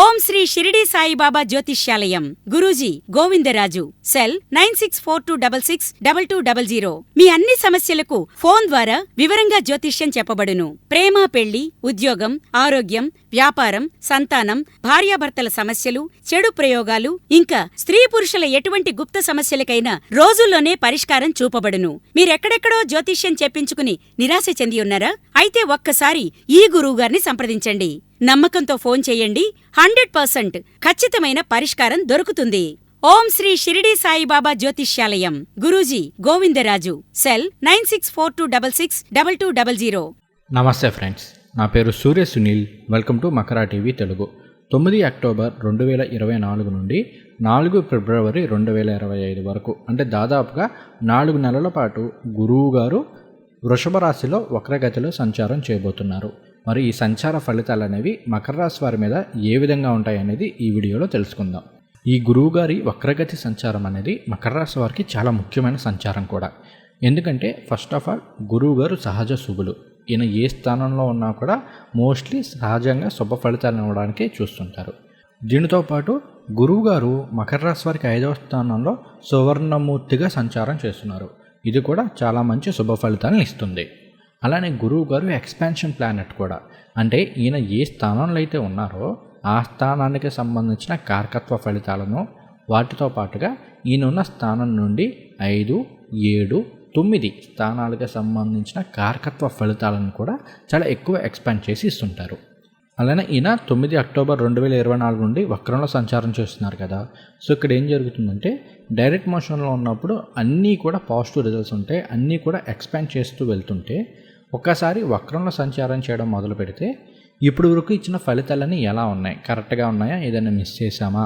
ఓం శ్రీ షిరిడి సాయిబాబా జ్యోతిష్యాలయం. గురూజీ గోవిందరాజు. సెల్ 9642662200. మీ అన్ని సమస్యలకు ఫోన్ ద్వారా వివరంగా జ్యోతిష్యం చెప్పబడును. ప్రేమ, పెళ్లి, ఉద్యోగం, ఆరోగ్యం, వ్యాపారం, సంతానం, భార్యాభర్తల సమస్యలు, చెడు ప్రయోగాలు, ఇంకా స్త్రీ పురుషుల ఎటువంటి గుప్త సమస్యలకైనా రోజుల్లోనే పరిష్కారం చూపబడును. మీరెక్కడెక్కడో జ్యోతిష్యం చెప్పించుకుని నిరాశ చెంది ఉన్నారా? అయితే ఒక్కసారి ఈ గురువుగారిని సంప్రదించండి. నమ్మకంతో ఫోన్ చేయండి. 100% ఖచ్చితమైన పరిష్కారం దొరుకుతుంది. ఓం శ్రీ షిరిడి సాయిబాబా జ్యోతిష్యాలయం. గురూజీ గోవిందరాజు. సెల్ 9642662200. నమస్తే ఫ్రెండ్స్, నా పేరు Surya Sunil. Welcome to Makara TV Telugu. 9 October 2024 నుండి 4 ఫిబ్రవరి 2025 వరకు, అంటే దాదాపుగా 4 నెలల పాటు గురువు గారు వృషభ రాశిలో వక్రగతిలో సంచారం చేయబోతున్నారు. మరి ఈ సంచార ఫలితాలు అనేవి మకర రాశి వారి మీద ఏ విధంగా ఉంటాయనేది ఈ వీడియోలో తెలుసుకుందాం. ఈ గురువుగారి వక్రగతి సంచారం అనేది మకర రాశి వారికి చాలా ముఖ్యమైన సంచారం కూడా. ఎందుకంటే ఫస్ట్ ఆఫ్ ఆల్ గురువు గారు సహజ శుభులు. ఈయన ఏ స్థానంలో ఉన్నా కూడా మోస్ట్లీ సహజంగా శుభ ఫలితాలు ఇవ్వడానికే చూస్తుంటారు. దీనితో పాటు గురువు గారు మకర రాశి వారికి 5వ స్థానంలో సువర్ణమూర్తిగా సంచారం చేస్తున్నారు. ఇది కూడా చాలా మంచి శుభ ఫలితాలను ఇస్తుంది. అలానే గురువు గారు ఎక్స్పాన్షన్ ప్లానెట్ కూడా. అంటే ఈయన ఏ స్థానంలో అయితే ఉన్నారో ఆ స్థానానికి సంబంధించిన కారకత్వ ఫలితాలను, వాటితో పాటుగా ఈయన ఉన్న స్థానం నుండి 5, 7, 9 స్థానాలకు సంబంధించిన కారకత్వ ఫలితాలను కూడా చాలా ఎక్కువ ఎక్స్పాండ్ చేసి ఇస్తుంటారు. అలానే ఈయన 9 అక్టోబర్ 2024 నుండి వక్రంలో సంచారం చేస్తున్నారు కదా. సో ఇక్కడ ఏం జరుగుతుందంటే డైరెక్ట్ మోషన్లో ఉన్నప్పుడు అన్నీ కూడా పాజిటివ్ రిజల్ట్స్ ఉంటాయి, అన్నీ కూడా ఎక్స్పాండ్ చేస్తూ వెళ్తుంటే ఒక్కసారి వక్రంలో సంచారం చేయడం మొదలు పెడితే ఇప్పుడు వరకు ఇచ్చిన ఫలితాలన్నీ ఎలా ఉన్నాయి, కరెక్ట్గా ఉన్నాయా, ఏదైనా మిస్ చేశామా,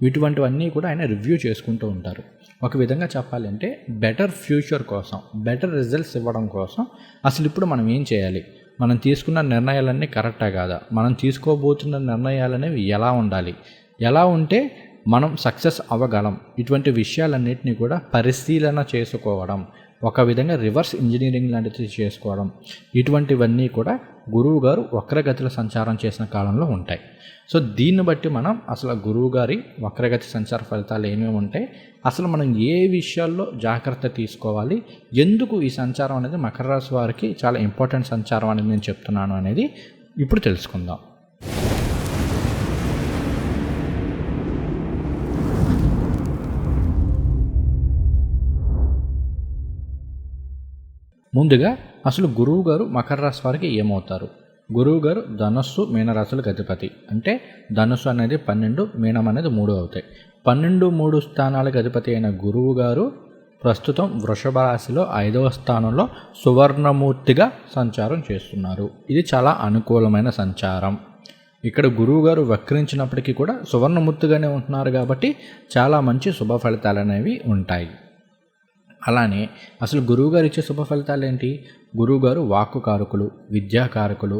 ఇటువంటివన్నీ కూడా ఆయన రివ్యూ చేసుకుంటూ ఉంటారు. ఒక విధంగా చెప్పాలంటే బెటర్ ఫ్యూచర్ కోసం, బెటర్ రిజల్ట్స్ ఇవ్వడం కోసం అసలు ఇప్పుడు మనం ఏం చేయాలి, మనం తీసుకున్న నిర్ణయాలన్నీ కరెక్టా కాదా, మనం తీసుకోబోతున్న నిర్ణయాలనేవి ఎలా ఉండాలి, ఎలా ఉంటే మనం సక్సెస్ అవ్వగలం, ఇటువంటి విషయాలన్నింటినీ కూడా పరిశీలన చేసుకోవడం, ఒక విధంగా రివర్స్ ఇంజనీరింగ్ లాంటిది చేసుకోవడం, ఇటువంటివన్నీ కూడా గురువు గారు వక్రగతిలో సంచారం చేసిన కాలంలో ఉంటాయి. సో దీన్ని బట్టి మనం అసలు గురువు గారి వక్రగతి సంచార ఫలితాలు ఏమేమి ఉంటాయి, అసలు మనం ఏ విషయాల్లో జాగ్రత్త తీసుకోవాలి, ఎందుకు ఈ సంచారం అనేది మకర రాశి వారికి చాలా ఇంపార్టెంట్ సంచారం అనేది నేను చెప్తున్నాను అనేది ఇప్పుడు తెలుసుకుందాం. ముందుగా అసలు గురువు గారు మకర రాశి వారికి ఏమవుతారు? గురువు గారు ధనస్సు, మీనరాశులకు అధిపతి. అంటే ధనస్సు అనేది 12, మీనం అనేది 3 అవుతాయి. 12, 3 స్థానాలకు అధిపతి అయిన గురువు గారు ప్రస్తుతం వృషభ రాశిలో 5వ స్థానంలో సువర్ణమూర్తిగా సంచారం చేస్తున్నారు. ఇది చాలా అనుకూలమైన సంచారం. ఇక్కడ గురువు గారు వక్రించినప్పటికీ కూడా సువర్ణమూర్తిగానే ఉంటున్నారు కాబట్టి చాలా మంచి శుభ ఫలితాలు అనేవి ఉంటాయి. అలానే అసలు గురువుగారు ఇచ్చే శుభ ఫలితాలు ఏంటి? గురువుగారు వాక్కుకారకులు, విద్యాకారకులు,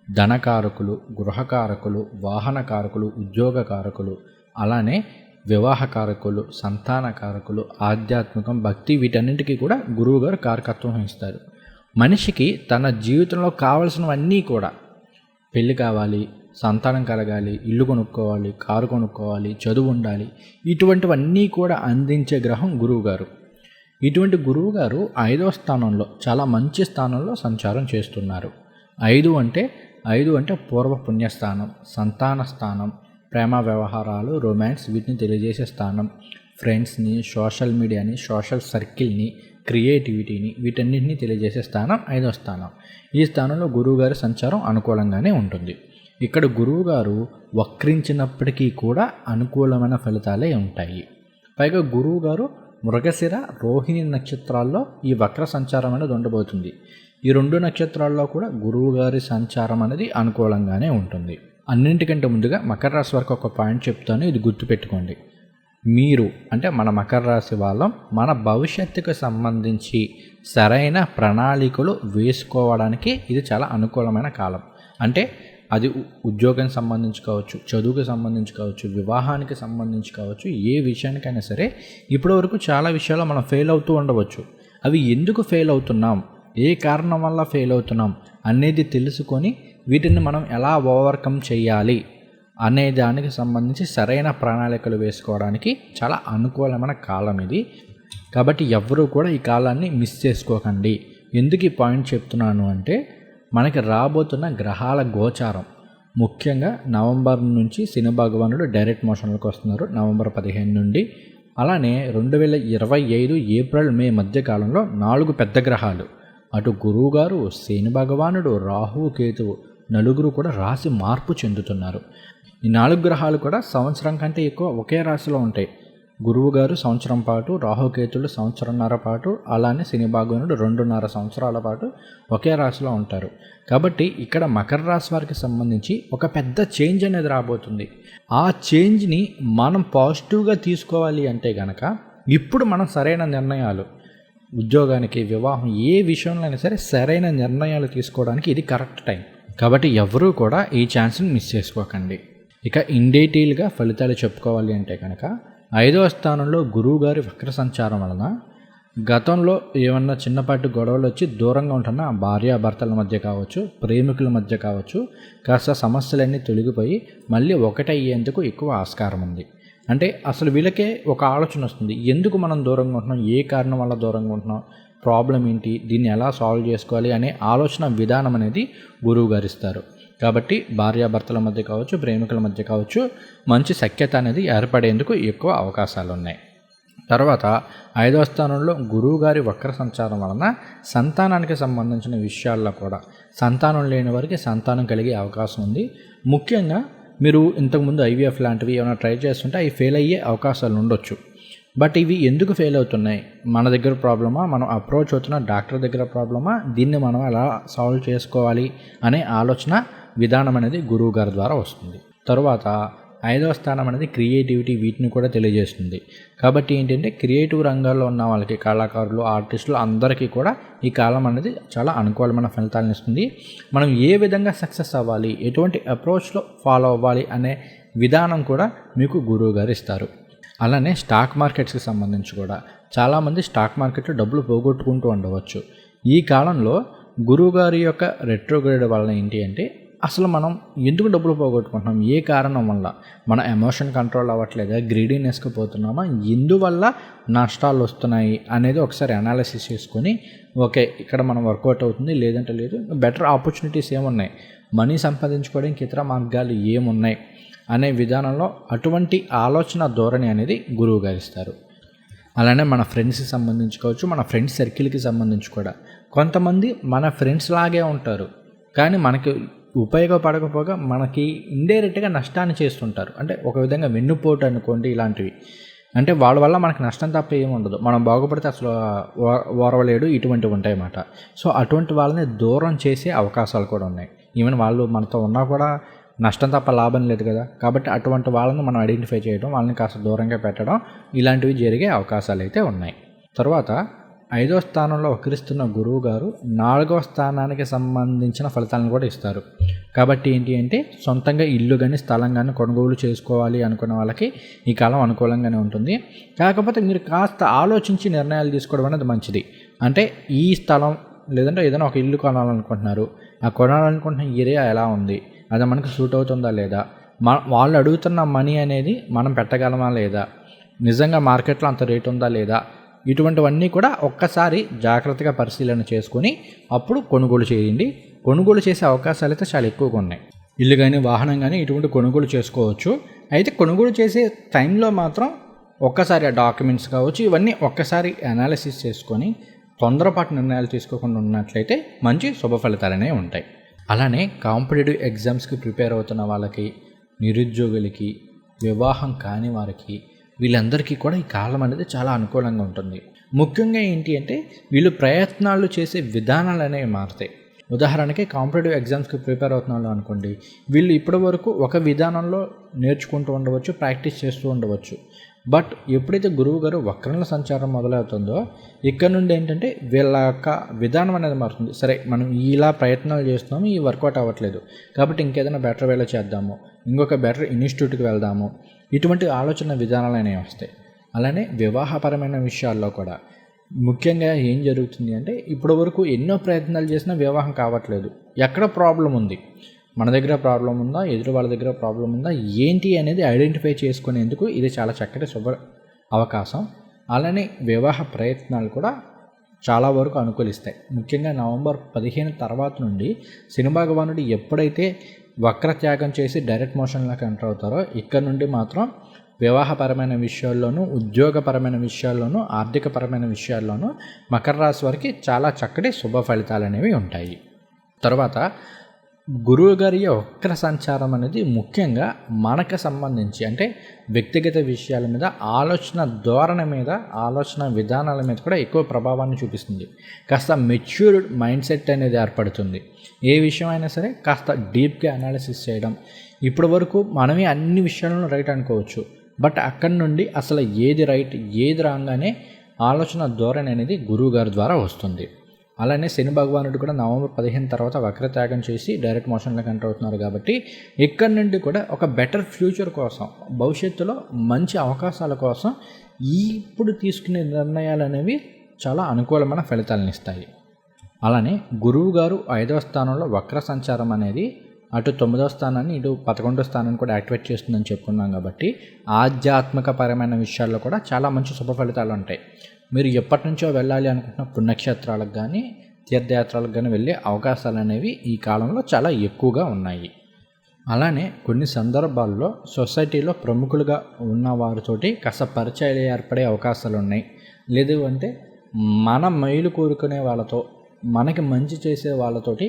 ధనకారకులు, గృహకారకులు, వాహనకారకులు, ఉద్యోగకారకులు, అలానే వివాహకారకులు, సంతానకారకులు, ఆధ్యాత్మికం, భక్తి, వీటన్నింటికీ కూడా గురువుగారు కారకత్వం వహిస్తారు. మనిషికి తన జీవితంలో కావలసినవన్నీ కూడా, పెళ్ళి కావాలి, సంతానం కలగాలి, ఇల్లు కొనుక్కోవాలి, కారు కొనుక్కోవాలి, చదువు ఉండాలి, ఇటువంటివన్నీ కూడా అందించే గ్రహం గురువుగారు. ఇటువంటి గురువు గారు 5వ స్థానంలో చాలా మంచి స్థానంలో సంచారం చేస్తున్నారు. 5 అంటే పూర్వ పుణ్యస్థానం, సంతాన స్థానం, ప్రేమ వ్యవహారాలు, రొమాన్స్, వీటిని తెలియజేసే స్థానం, ఫ్రెండ్స్ని, సోషల్ మీడియాని, సోషల్ సర్కిల్ని, క్రియేటివిటీని, వీటన్నిటిని తెలియజేసే స్థానం 5వ స్థానం. ఈ స్థానంలో గురువుగారి సంచారం అనుకూలంగానే ఉంటుంది. ఇక్కడ గురువుగారు వక్రించినప్పటికీ కూడా అనుకూలమైన ఫలితాలే ఉంటాయి. పైగా గురువుగారు మృగశిర, రోహిణి నక్షత్రాల్లో ఈ వక్ర సంచారం అనేది ఉండబోతుంది. ఈ 2 నక్షత్రాల్లో కూడా గురువుగారి సంచారం అనేది అనుకూలంగానే ఉంటుంది. అన్నింటికంటే ముందుగా మకర రాశి వారికి ఒక పాయింట్ చెప్తాను, ఇది గుర్తుపెట్టుకోండి. మీరు అంటే మన మకర రాశి వాళ్ళం మన భవిష్యత్తుకు సంబంధించి సరైన ప్రణాళికలు వేసుకోవడానికి ఇది చాలా అనుకూలమైన కాలం. అంటే అది ఉద్యోగానికి సంబంధించి కావచ్చు, చదువుకి సంబంధించి కావచ్చు, వివాహానికి సంబంధించి కావచ్చు, ఏ విషయానికైనా సరే ఇప్పటి వరకు చాలా విషయాల్లో మనం ఫెయిల్ అవుతూ ఉండవచ్చు. అవి ఎందుకు ఫెయిల్ అవుతున్నాం, ఏ కారణం వల్ల ఫెయిల్ అవుతున్నాం అనేది తెలుసుకొని వీటిని మనం ఎలా ఓవర్కమ్ చేయాలి అనే దానికి సంబంధించి సరైన ప్రణాళికలు వేసుకోవడానికి చాలా అనుకూలమైన కాలం ఇది. కాబట్టి ఎవరూ కూడా ఈ కాలాన్ని మిస్ చేసుకోకండి. ఎందుకు ఈ పాయింట్ చెప్తున్నాను అంటే, మనకి రాబోతున్న గ్రహాల గోచారం ముఖ్యంగా నవంబర్ నుంచి శని భగవానుడు డైరెక్ట్ మోషన్లోకి వస్తున్నారు, నవంబర్ 15 నుండి. అలానే 2025 ఏప్రిల్ మే మధ్యకాలంలో 4 పెద్ద గ్రహాలు, అటు గురువుగారు, శని భగవానుడు, రాహువు, కేతువు నలుగురు కూడా రాశి మార్పు చెందుతున్నారు. ఈ 4 గ్రహాలు కూడా సంవత్సరం కంటే ఎక్కువ ఒకే రాశిలో ఉంటాయి. గురువు గారు సంవత్సరం పాటు, రాహుకేతులు సంవత్సరంన్నర పాటు, అలానే శని భగవానుడు 2.5 సంవత్సరాల పాటు ఒకే రాశిలో ఉంటారు. కాబట్టి ఇక్కడ మకర రాశి వారికి సంబంధించి ఒక పెద్ద చేంజ్ అనేది రాబోతుంది. ఆ చేంజ్ని మనం పాజిటివ్గా తీసుకోవాలి అంటే కనుక ఇప్పుడు మనం సరైన నిర్ణయాలు, ఉద్యోగానికి, వివాహం, ఏ విషయంలో అయినా సరే సరైన నిర్ణయాలు తీసుకోవడానికి ఇది కరెక్ట్ టైం. కాబట్టి ఎవరూ కూడా ఈ ఛాన్స్ని మిస్ చేసుకోకండి. ఇక ఇన్ డీటెయిల్గా ఫలితాలు చెప్పుకోవాలి అంటే కనుక 5వ స్థానంలో గురువుగారి వక్ర సంచారం వలన గతంలో ఏమన్నా చిన్నపాటి గొడవలు వచ్చి దూరంగా ఉంటున్న భార్యాభర్తల మధ్య కావచ్చు, ప్రేమికుల మధ్య కావచ్చు, కాస్త సమస్యలన్నీ తొలగిపోయి మళ్ళీ ఒకటయ్యేందుకు ఎక్కువ ఆస్కారం ఉంది. అంటే అసలు వీళ్ళకే ఒక ఆలోచన వస్తుంది, ఎందుకు మనం దూరంగా ఉంటున్నాం, ఏ కారణం వల్ల దూరంగా ఉంటున్నాం, ప్రాబ్లం ఏంటి, దీన్ని ఎలా సాల్వ్ చేసుకోవాలి అనే ఆలోచన విధానం అనేది గురువు గారు ఇస్తారు. కాబట్టి భార్యాభర్తల మధ్య కావచ్చు, ప్రేమికుల మధ్య కావచ్చు, మంచి సఖ్యత అనేది ఏర్పడేందుకు ఎక్కువ అవకాశాలు ఉన్నాయి. తర్వాత 5వ స్థానంలో గురువుగారి వక్ర సంచారం వలన సంతానానికి సంబంధించిన విషయాల్లో కూడా సంతానం లేని వారికి సంతానం కలిగే అవకాశం ఉంది. ముఖ్యంగా మీరు ఇంతకుముందు IVF లాంటివి ఏమైనా ట్రై చేస్తుంటే అవి ఫెయిల్ అయ్యే అవకాశాలు ఉండొచ్చు. బట్ ఇవి ఎందుకు ఫెయిల్ అవుతున్నాయి, మన దగ్గర ప్రాబ్లమా, మనం అప్రోచ్ అవుతున్న డాక్టర్ దగ్గర ప్రాబ్లమా, దీన్ని మనం ఎలా సాల్వ్ చేసుకోవాలి అనే ఆలోచన విధానం అనేది గురువు గారి ద్వారా వస్తుంది. తరువాత 5వ స్థానం అనేది క్రియేటివిటీ, వీటిని కూడా తెలియజేస్తుంది. కాబట్టి ఏంటంటే క్రియేటివ్ రంగాల్లో ఉన్న వాళ్ళకి, కళాకారులు, ఆర్టిస్టులు అందరికీ కూడా ఈ కాలం అనేది చాలా అనుకూలమైన ఫలితాలను ఇస్తుంది. మనం ఏ విధంగా సక్సెస్ అవ్వాలి, ఎటువంటి అప్రోచ్లో ఫాలో అవ్వాలి అనే విధానం కూడా మీకు గురువు గారు ఇస్తారు. అలానే స్టాక్ మార్కెట్స్కి సంబంధించి కూడా చాలామంది స్టాక్ మార్కెట్లో డబ్బులు పోగొట్టుకుంటూ ఉండవచ్చు. ఈ కాలంలో గురువుగారి యొక్క రెట్రోగ్రేడ్ వలన ఏంటి అంటే, అసలు మనం ఎందుకు డబ్బులు పోగొట్టుకుంటున్నాం, ఏ కారణం వల్ల, మన ఎమోషన్ కంట్రోల్ అవ్వట్లేదా, గ్రీడీనెస్కి పోతున్నామా, ఎందువల్ల నష్టాలు వస్తున్నాయి అనేది ఒకసారి అనాలిసిస్ చేసుకొని, ఓకే ఇక్కడ మనం వర్కౌట్ అవుతుంది, లేదంటే లేదు, బెటర్ ఆపర్చునిటీస్ ఏమున్నాయి, మనీ సంపాదించుకోవడానికి ఇతర మార్గాలు ఏమున్నాయి అనే విధానంలో అటువంటి ఆలోచన ధోరణి అనేది గురువు గారు ఇస్తారు. అలానే మన ఫ్రెండ్స్కి సంబంధించి కావచ్చు, మన ఫ్రెండ్స్ సర్కిల్కి సంబంధించి కూడా కొంతమంది మన ఫ్రెండ్స్ లాగే ఉంటారు, కానీ మనకి ఉపయోగపడకపోగా మనకి ఇండైరెక్ట్గా నష్టాన్ని చేస్తుంటారు. అంటే ఒక విధంగా వెన్నుపోటు అనుకోండి, ఇలాంటివి. అంటే వాళ్ళ వల్ల మనకు నష్టం తప్ప ఏమి ఉండదు, మనం బాగుపడితే అసలు ఓర్వలేడు, ఇటువంటివి ఉంటాయి అన్నమాట. సో అటువంటి వాళ్ళని దూరం చేసే అవకాశాలు కూడా ఉన్నాయి. ఈవెన్ వాళ్ళు మనతో ఉన్నా కూడా నష్టం తప్ప లాభం లేదు కదా. కాబట్టి అటువంటి వాళ్ళని మనం ఐడెంటిఫై చేయడం, వాళ్ళని కాస్త దూరంగా పెట్టడం, ఇలాంటివి జరిగే అవకాశాలు అయితే ఉన్నాయి. తర్వాత 5వ స్థానంలో వక్రిస్తున్న గురువు గారు 4వ స్థానానికి సంబంధించిన ఫలితాలను కూడా ఇస్తారు. కాబట్టి ఏంటి అంటే, సొంతంగా ఇల్లు కానీ స్థలం కానీ కొనుగోలు చేసుకోవాలి అనుకున్న వాళ్ళకి ఈ కాలం అనుకూలంగానే ఉంటుంది. కాకపోతే మీరు కాస్త ఆలోచించి నిర్ణయాలు తీసుకోవడం అనేది మంచిది. అంటే ఈ స్థలం లేదంటే ఏదైనా ఒక ఇల్లు కొనాలనుకుంటున్నారు, ఆ కొనాలనుకుంటున్న ఏరియా ఎలా ఉంది, అది మనకు సూట్ అవుతుందా లేదా, వాళ్ళు అడుగుతున్న మనీ అనేది మనం పెట్టగలమా లేదా, నిజంగా మార్కెట్లో అంత రేటు ఉందా లేదా, ఇటువంటివన్నీ కూడా ఒక్కసారి జాగ్రత్తగా పరిశీలన చేసుకొని అప్పుడు కొనుగోలు చేయండి. కొనుగోలు చేసే అవకాశాలు అయితే చాలా ఎక్కువగా ఉన్నాయి. ఇల్లు కానీ వాహనం కానీ ఇటువంటి కొనుగోలు చేసుకోవచ్చు. అయితే కొనుగోలు చేసే టైంలో మాత్రం ఒక్కసారి ఆ డాక్యుమెంట్స్ కావచ్చు, ఇవన్నీ ఒక్కసారి అనాలిసిస్ చేసుకొని తొందరపాటు నిర్ణయాలు తీసుకోకుండా ఉన్నట్లయితే మంచి శుభ ఫలితాలనే ఉంటాయి. అలానే కాంపిటేటివ్ ఎగ్జామ్స్కి ప్రిపేర్ అవుతున్న వాళ్ళకి, నిరుద్యోగులకి, వివాహం కాని వారికి, వీళ్ళందరికీ కూడా ఈ కాలం అనేది చాలా అనుకూలంగా ఉంటుంది. ముఖ్యంగా ఏంటి అంటే, వీళ్ళు ప్రయత్నాలు చేసే విధానాలు అనేవి మారుతాయి. ఉదాహరణకి కాంపిటేటివ్ ఎగ్జామ్స్కి ప్రిపేర్ అవుతున్న వాళ్ళు అనుకోండి, వీళ్ళు ఇప్పటి వరకు ఒక విధానంలో నేర్చుకుంటూ ఉండవచ్చు, ప్రాక్టీస్ చేస్తూ ఉండవచ్చు. బట్ ఎప్పుడైతే గురువు గారు వక్రంల సంచారం మొదలవుతుందో ఇక్కడ నుండి ఏంటంటే వీళ్ళ యొక్క విధానం అనేది మారుతుంది. సరే, మనం ఇలా ప్రయత్నాలు చేస్తున్నాము, ఈ వర్కౌట్ అవ్వట్లేదు, కాబట్టి ఇంకేదైనా బెటర్ వేలో చేద్దాము, ఇంకొక బెటర్ ఇన్స్టిట్యూట్కి వెళ్దాము, ఇటువంటి ఆలోచన విధానాలు అనేవి వస్తాయి. అలానే వివాహపరమైన విషయాల్లో కూడా ముఖ్యంగా ఏం జరుగుతుంది అంటే, ఇప్పటి వరకు ఎన్నో ప్రయత్నాలు చేసినా వివాహం కావట్లేదు, ఎక్కడ ప్రాబ్లం ఉంది, మన దగ్గర ప్రాబ్లం ఉందా, ఎదురు వాళ్ళ దగ్గర ప్రాబ్లం ఉందా, ఏంటి అనేది ఐడెంటిఫై చేసుకునేందుకు ఇది చాలా చక్కటి శుభ అవకాశం. అలానే వివాహ ప్రయత్నాలు కూడా చాలా వరకు అనుకూలిస్తాయి. ముఖ్యంగా నవంబర్ 15 తర్వాత నుండి శని భగవానుడు ఎప్పుడైతే వక్రత్యాగం చేసి డైరెక్ట్ మోషన్లోకి ఎంటర్ అవుతారో ఇక్కడ నుండి మాత్రం వివాహపరమైన విషయాల్లోనూ, ఉద్యోగపరమైన విషయాల్లోనూ, ఆర్థికపరమైన విషయాల్లోనూ మకర రాశి వారికి చాలా చక్కటి శుభ ఫలితాలు అనేవి ఉంటాయి. తర్వాత గురువు గారి వక్ర సంచారం అనేది ముఖ్యంగా మనకు సంబంధించి అంటే వ్యక్తిగత విషయాల మీద, ఆలోచన ధోరణి మీద, ఆలోచన విధానాల మీద కూడా ఎక్కువ ప్రభావాన్ని చూపిస్తుంది. కాస్త మెచ్యూర్డ్ మైండ్ సెట్ అనేది ఏర్పడుతుంది. ఏ విషయం అయినా సరే కాస్త డీప్గా అనాలిసిస్ చేయడం. ఇప్పటి వరకు మనమే అన్ని విషయాలను రైట్ అనుకోవచ్చు, బట్ అక్కడి నుండి అసలు ఏది రైట్ ఏది రాంగ్ అనే ఆలోచన ధోరణి అనేది గురువు గారి ద్వారా వస్తుంది. అలానే శని భగవానుడు కూడా నవంబర్ 15 తర్వాత వక్రత్యాగం చేసి డైరెక్ట్ మోషన్లోకి ఎంటర్ అవుతున్నారు కాబట్టి ఇక్కడి నుండి కూడా ఒక బెటర్ ఫ్యూచర్ కోసం, భవిష్యత్తులో మంచి అవకాశాల కోసం ఇప్పుడు తీసుకునే నిర్ణయాలు అనేవి చాలా అనుకూలమైన ఫలితాలను ఇస్తాయి. అలానే గురువు గారు 5వ స్థానంలో వక్ర సంచారం అనేది అటు 9వ స్థానాన్ని ఇటు 11వ స్థానాన్ని కూడా యాక్టివేట్ చేస్తుందని చెప్పుకున్నాం కాబట్టి ఆధ్యాత్మికపరమైన విషయాల్లో కూడా చాలా మంచి శుభ ఫలితాలు ఉంటాయి. మీరు ఎప్పటి నుంచో వెళ్ళాలి అనుకుంటున్న పుణ్యక్షేత్రాలకు కానీ, తీర్థయాత్రలకు కానీ వెళ్ళే అవకాశాలు అనేవి ఈ కాలంలో చాలా ఎక్కువగా ఉన్నాయి. అలానే కొన్ని సందర్భాల్లో సొసైటీలో ప్రముఖులుగా ఉన్న వారితోటి కాస్త పరిచయాలు ఏర్పడే అవకాశాలు ఉన్నాయి. లేదు అంటే మన మేలు కోరుకునే వాళ్ళతో, మనకి మంచి చేసే వాళ్ళతోటి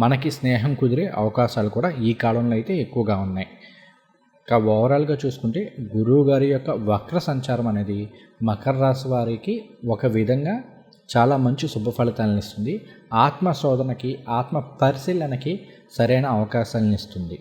మనకి స్నేహం కుదిరే అవకాశాలు కూడా ఈ కాలంలో అయితే ఎక్కువగా ఉన్నాయి. ఇంకా ఓవరాల్గా చూసుకుంటే గురువు గారి యొక్క వక్ర సంచారం అనేది మకర రాశి వారికి ఒక విధంగా చాలా మంచి శుభ ఫలితాలను ఇస్తుంది. ఆత్మ శోధనకి, ఆత్మ పరిశీలనకి సరైన అవకాశాలను ఇస్తుంది.